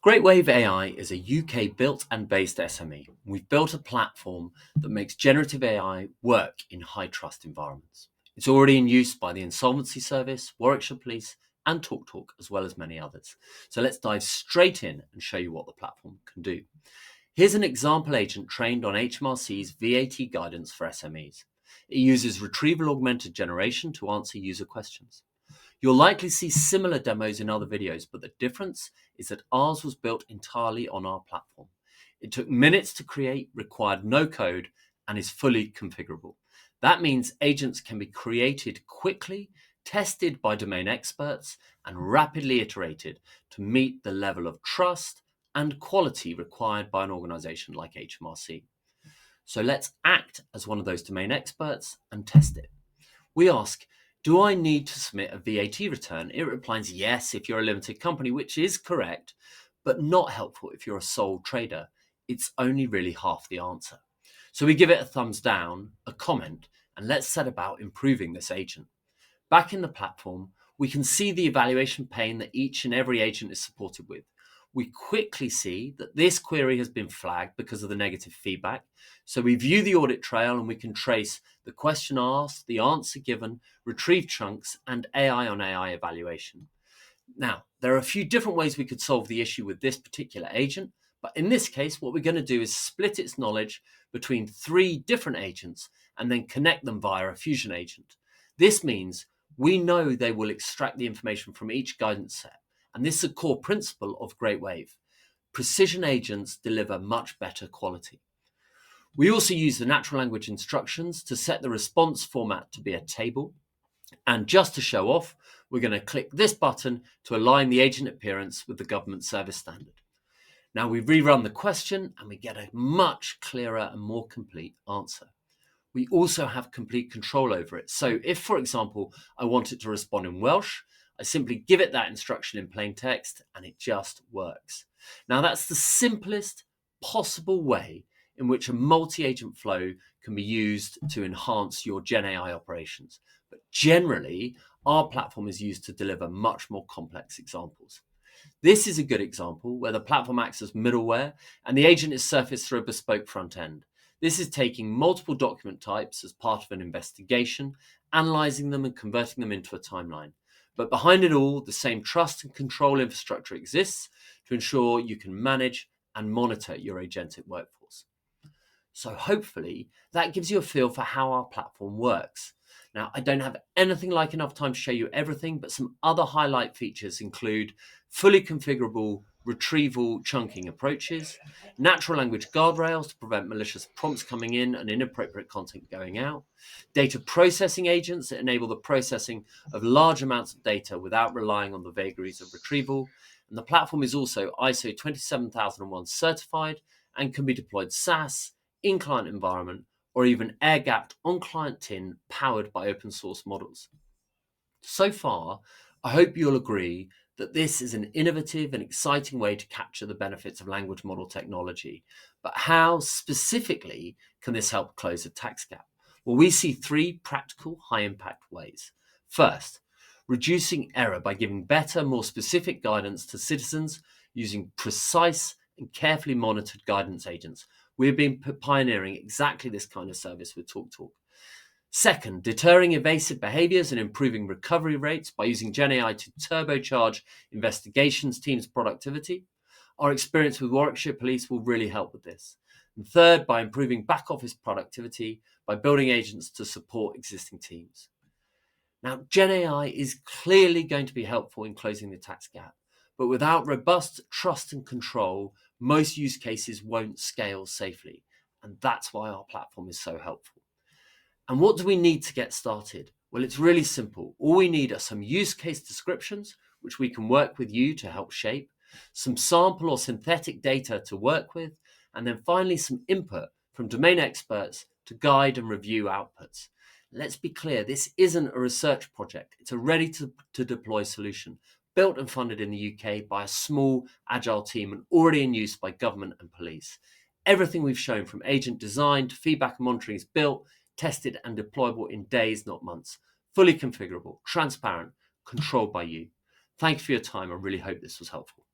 Greatwave AI is a UK built and based SME. We've built a platform that makes generative AI work in high trust environments. It's already in use by the Insolvency Service, Warwickshire Police, and TalkTalk, as well as many others. So let's dive straight in and show you what the platform can do. Here's an example agent trained on HMRC's VAT guidance for SMEs. It uses retrieval augmented generation to answer user questions. You'll likely see similar demos in other videos, but the difference is that ours was built entirely on our platform. It took minutes to create, required no code, and is fully configurable. That means agents can be created quickly, tested by domain experts, and rapidly iterated to meet the level of trust and quality required by an organization like HMRC. So let's act as one of those domain experts and test it. We ask, do I need to submit a VAT return? It replies yes if you're a limited company, which is correct, but not helpful if you're a sole trader. It's only really half the answer. So we give it a thumbs down, a comment, and let's set about improving this agent. Back in the platform, we can see the evaluation pane that each and every agent is supported with. We quickly see that this query has been flagged because of the negative feedback. So we view the audit trail and we can trace the question asked, the answer given, retrieve chunks, and AI on AI evaluation. Now, there are a few different ways we could solve the issue with this particular agent, but in this case, what we're going to do is split its knowledge between 3 different agents and then connect them via a fusion agent. This means we know they will extract the information from each guidance set. And this is a core principle of Greatwave. Precision agents deliver much better quality. We also use the natural language instructions to set the response format to be a table. And just to show off, we're going to click this button to align the agent appearance with the government service standard. Now we rerun the question and we get a much clearer and more complete answer. We also have complete control over it. So if, for example, I want it to respond in Welsh, I simply give it that instruction in plain text and it just works. Now that's the simplest possible way in which a multi-agent flow can be used to enhance your Gen AI operations. But generally, our platform is used to deliver much more complex examples. This is a good example where the platform acts as middleware and the agent is surfaced through a bespoke front end. This is taking multiple document types as part of an investigation, analyzing them and converting them into a timeline. But behind it all, the same trust and control infrastructure exists to ensure you can manage and monitor your agentic workforce. So hopefully that gives you a feel for how our platform works. Now, I don't have anything like enough time to show you everything, but some other highlight features include fully configurable retrieval chunking approaches, natural language guardrails to prevent malicious prompts coming in and inappropriate content going out, data processing agents that enable the processing of large amounts of data without relying on the vagaries of retrieval. And the platform is also ISO 27001 certified and can be deployed SaaS, in-client environment, or even air-gapped on-client tin powered by open source models. So far, I hope you'll agree that this is an innovative and exciting way to capture the benefits of language model technology. But how specifically can this help close a tax gap? Well, we see 3 practical, high-impact ways. First, reducing error by giving better, more specific guidance to citizens using precise and carefully monitored guidance agents. We've been pioneering exactly this kind of service with TalkTalk. Second, deterring evasive behaviors and improving recovery rates by using Gen AI to turbocharge investigations teams' productivity. Our experience with Warwickshire Police will really help with this. And third, by improving back office productivity by building agents to support existing teams. Now, Gen AI is clearly going to be helpful in closing the tax gap, but without robust trust and control, most use cases won't scale safely. And that's why our platform is so helpful. And what do we need to get started? Well, it's really simple. All we need are some use case descriptions, which we can work with you to help shape, some sample or synthetic data to work with, and then finally some input from domain experts to guide and review outputs. Let's be clear, this isn't a research project. It's a ready to deploy solution, built and funded in the UK by a small, agile team and already in use by government and police. Everything we've shown from agent design to feedback and monitoring is built, tested and deployable in days, not months. Fully configurable, transparent, controlled by you. Thank you for your time. I really hope this was helpful.